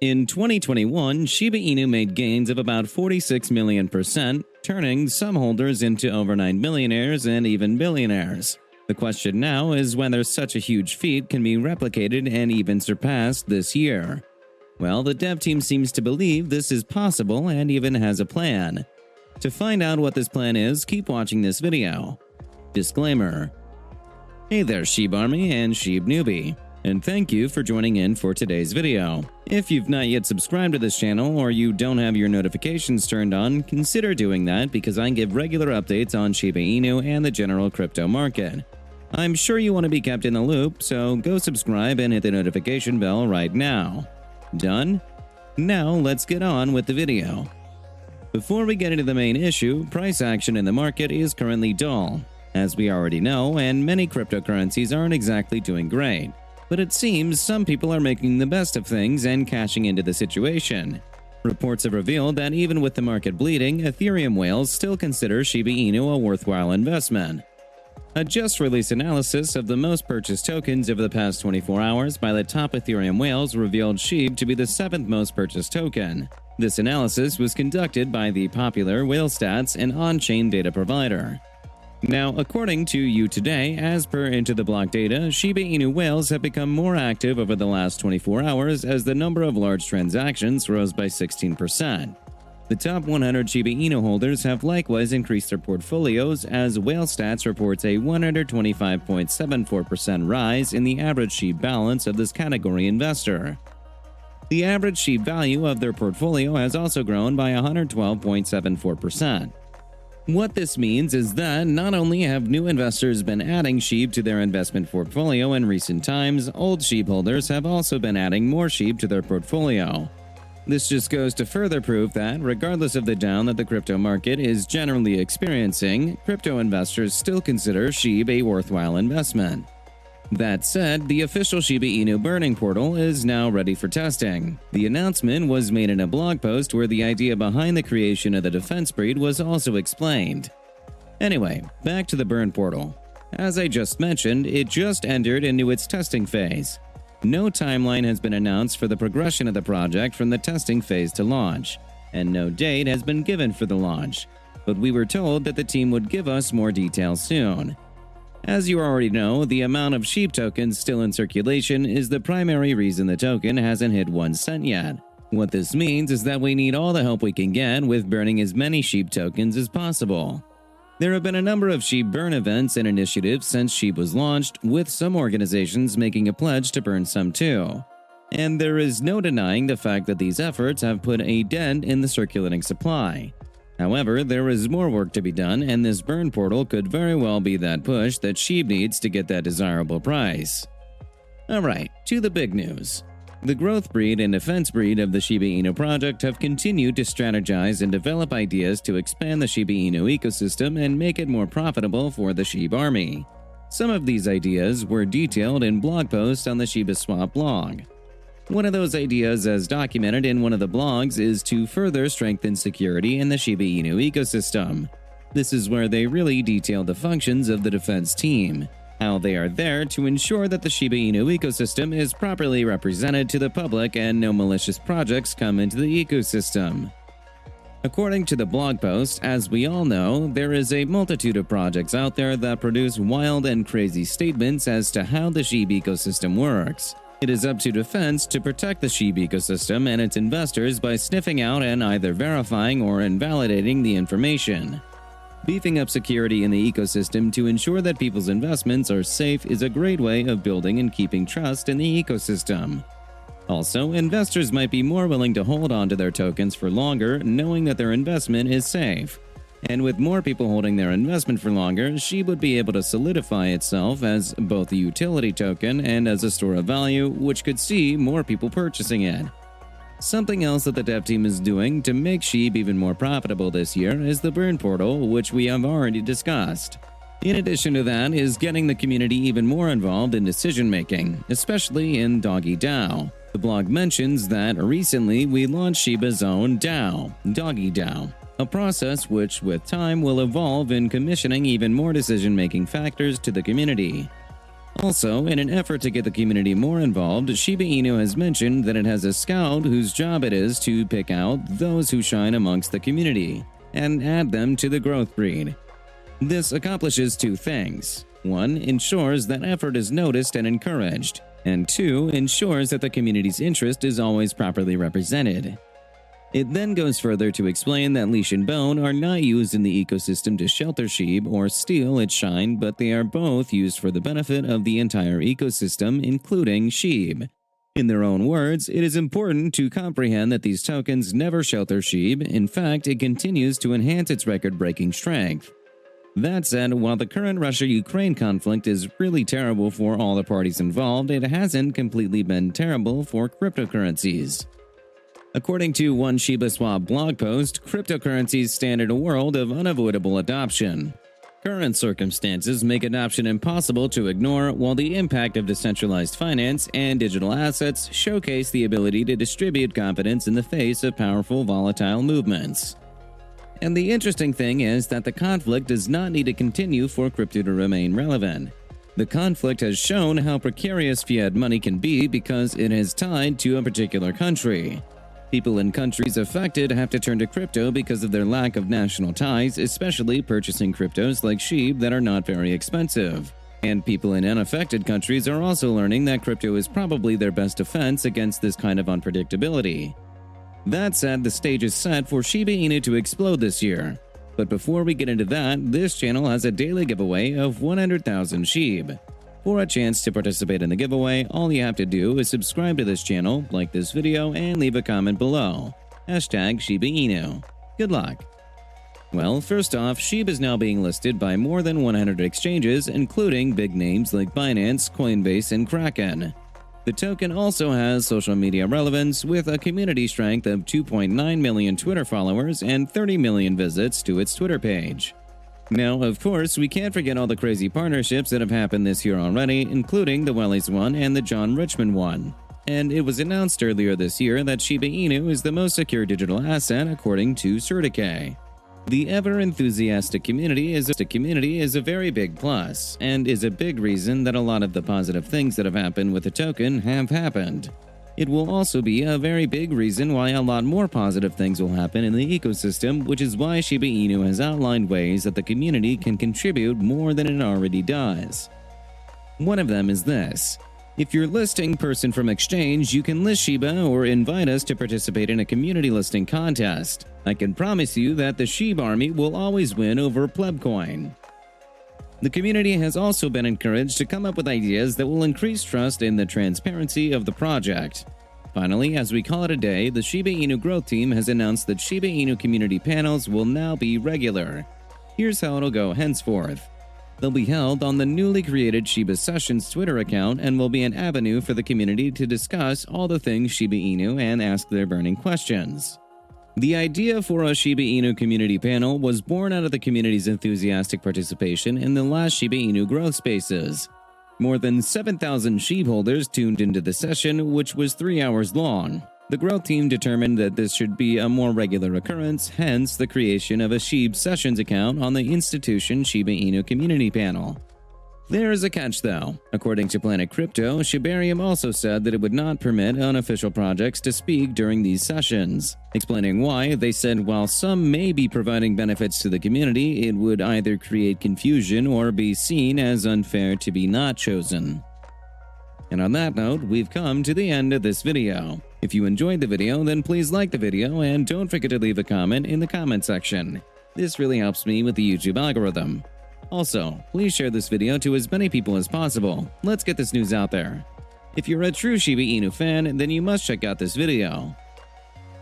In 2021, Shiba Inu made gains of about 46 million%, turning some holders into overnight millionaires and even billionaires. The question now is whether such a huge feat can be replicated and even surpassed this year. Well, the dev team seems to believe this is possible and even has a plan. To find out what this plan is, keep watching this video. Disclaimer. Hey there, Shib Army and Shib Newbie, and thank you for joining in for today's video. If you've not yet subscribed to this channel or you don't have your notifications turned on, consider doing that because I give regular updates on Shiba Inu and the general crypto market. I'm sure you want to be kept in the loop, so go subscribe and hit the notification bell right now. Done? Now let's get on with the video. Before we get into the main issue, price action in the market is currently dull, as we already know, and many cryptocurrencies aren't exactly doing great. But it seems some people are making the best of things and cashing into the situation. Reports have revealed that even with the market bleeding, Ethereum whales still consider Shiba Inu a worthwhile investment. A just-released analysis of the most purchased tokens over the past 24 hours by the top Ethereum whales revealed SHIB to be the 7th most purchased token. This analysis was conducted by the popular WhaleStats, an on-chain data provider. Now, according to You Today, as per Into the Block data, Shiba Inu whales have become more active over the last 24 hours as the number of large transactions rose by 16%. The top 100 Shiba Inu holders have likewise increased their portfolios as WhaleStats reports a 125.74% rise in the average SHIB balance of this category investor. The average SHIB value of their portfolio has also grown by 112.74%. What this means is that not only have new investors been adding SHIB to their investment portfolio in recent times, old SHIB holders have also been adding more SHIB to their portfolio. This just goes to further prove that, regardless of the down that the crypto market is generally experiencing, crypto investors still consider SHIB a worthwhile investment. That said, the official Shiba Inu burning portal is now ready for testing. The announcement was made in a blog post where the idea behind the creation of the defense breed was also explained. Anyway, back to the burn portal. As I just mentioned, it just entered into its testing phase. No timeline has been announced for the progression of the project from the testing phase to launch, and no date has been given for the launch, but we were told that the team would give us more details soon. As you already know, the amount of SHIB tokens still in circulation is the primary reason the token hasn't hit 1 cent yet. What this means is that we need all the help we can get with burning as many SHIB tokens as possible. There have been a number of SHIB burn events and initiatives since SHIB was launched, with some organizations making a pledge to burn some too. And there is no denying the fact that these efforts have put a dent in the circulating supply. However, there is more work to be done, and this burn portal could very well be that push that SHIB needs to get that desirable price. Alright, to the big news. The growth breed and defense breed of the Shiba Inu project have continued to strategize and develop ideas to expand the Shiba Inu ecosystem and make it more profitable for the SHIB army. Some of these ideas were detailed in blog posts on the SHIBASWAP blog. One of those ideas, as documented in one of the blogs, is to further strengthen security in the Shiba Inu ecosystem. This is where they really detail the functions of the defense team, how they are there to ensure that the Shiba Inu ecosystem is properly represented to the public and no malicious projects come into the ecosystem. According to the blog post, as we all know, there is a multitude of projects out there that produce wild and crazy statements as to how the SHIB ecosystem works. It is up to defense to protect the SHIB ecosystem and its investors by sniffing out and either verifying or invalidating the information. Beefing up security in the ecosystem to ensure that people's investments are safe is a great way of building and keeping trust in the ecosystem. Also, investors might be more willing to hold on to their tokens for longer, knowing that their investment is safe. And with more people holding their investment for longer, SHIB would be able to solidify itself as both a utility token and as a store of value, which could see more people purchasing it. Something else that the dev team is doing to make SHIB even more profitable this year is the burn portal, which we have already discussed. In addition to that is getting the community even more involved in decision-making, especially in Doggy DAO. The blog mentions that recently we launched Shiba's own DAO, Doggy DAO, a process which with time will evolve in commissioning even more decision-making factors to the community. Also, in an effort to get the community more involved, Shiba Inu has mentioned that it has a scout whose job it is to pick out those who shine amongst the community and add them to the growth breed. This accomplishes two things. 1. Ensures that effort is noticed and encouraged, and 2. Ensures that the community's interest is always properly represented. It then goes further to explain that leash and bone are not used in the ecosystem to shelter SHIB or steal its shine, but they are both used for the benefit of the entire ecosystem, including SHIB. In their own words, it is important to comprehend that these tokens never shelter SHIB. In fact, it continues to enhance its record-breaking strength. That said, while the current Russia-Ukraine conflict is really terrible for all the parties involved, it hasn't completely been terrible for cryptocurrencies. According to one SHIBASWAP blog post, cryptocurrencies stand in a world of unavoidable adoption. Current circumstances make adoption impossible to ignore, while the impact of decentralized finance and digital assets showcase the ability to distribute confidence in the face of powerful volatile movements. And the interesting thing is that the conflict does not need to continue for crypto to remain relevant. The conflict has shown how precarious fiat money can be because it is tied to a particular country. People in countries affected have to turn to crypto because of their lack of national ties, especially purchasing cryptos like SHIB that are not very expensive. And people in unaffected countries are also learning that crypto is probably their best defense against this kind of unpredictability. That said, the stage is set for Shiba Inu to explode this year. But before we get into that, this channel has a daily giveaway of 100,000 SHIB. For a chance to participate in the giveaway, all you have to do is subscribe to this channel, like this video, and leave a comment below. #ShibaInu. Good luck! Well, first off, SHIB is now being listed by more than 100 exchanges, including big names like Binance, Coinbase, and Kraken. The token also has social media relevance, with a community strength of 2.9 million Twitter followers and 30 million visits to its Twitter page. Now, of course, we can't forget all the crazy partnerships that have happened this year already, including the Wellies one and the John Richmond one. And it was announced earlier this year that Shiba Inu is the most secure digital asset according to Certicay. The ever-enthusiastic community is a very big plus, and is a big reason that a lot of the positive things that have happened with the token have happened. It will also be a very big reason why a lot more positive things will happen in the ecosystem, which is why Shiba Inu has outlined ways that the community can contribute more than it already does. One of them is this. If you're listing person from exchange, you can list Shiba or invite us to participate in a community listing contest. I can promise you that the SHIB army will always win over Plebcoin. The community has also been encouraged to come up with ideas that will increase trust in the transparency of the project. Finally, as we call it a day, the Shiba Inu growth team has announced that Shiba Inu community panels will now be regular. Here's how it'll go henceforth. They'll be held on the newly created Shiba Sessions Twitter account and will be an avenue for the community to discuss all the things Shiba Inu and ask their burning questions. The idea for a Shiba Inu community panel was born out of the community's enthusiastic participation in the last Shiba Inu growth spaces. More than 7,000 SHIB holders tuned into the session, which was 3 hours long. The growth team determined that this should be a more regular occurrence, hence the creation of a SHIB Sessions account on the institution Shiba Inu community panel. There is a catch though. According to Planet Crypto, Shibarium also said that it would not permit unofficial projects to speak during these sessions. Explaining why, they said while some may be providing benefits to the community, it would either create confusion or be seen as unfair to be not chosen. And on that note, we've come to the end of this video. If you enjoyed the video, then please like the video and don't forget to leave a comment in the comment section. This really helps me with the YouTube algorithm. Also, please share this video to as many people as possible. Let's get this news out there. If you're a true Shiba Inu fan, then you must check out this video.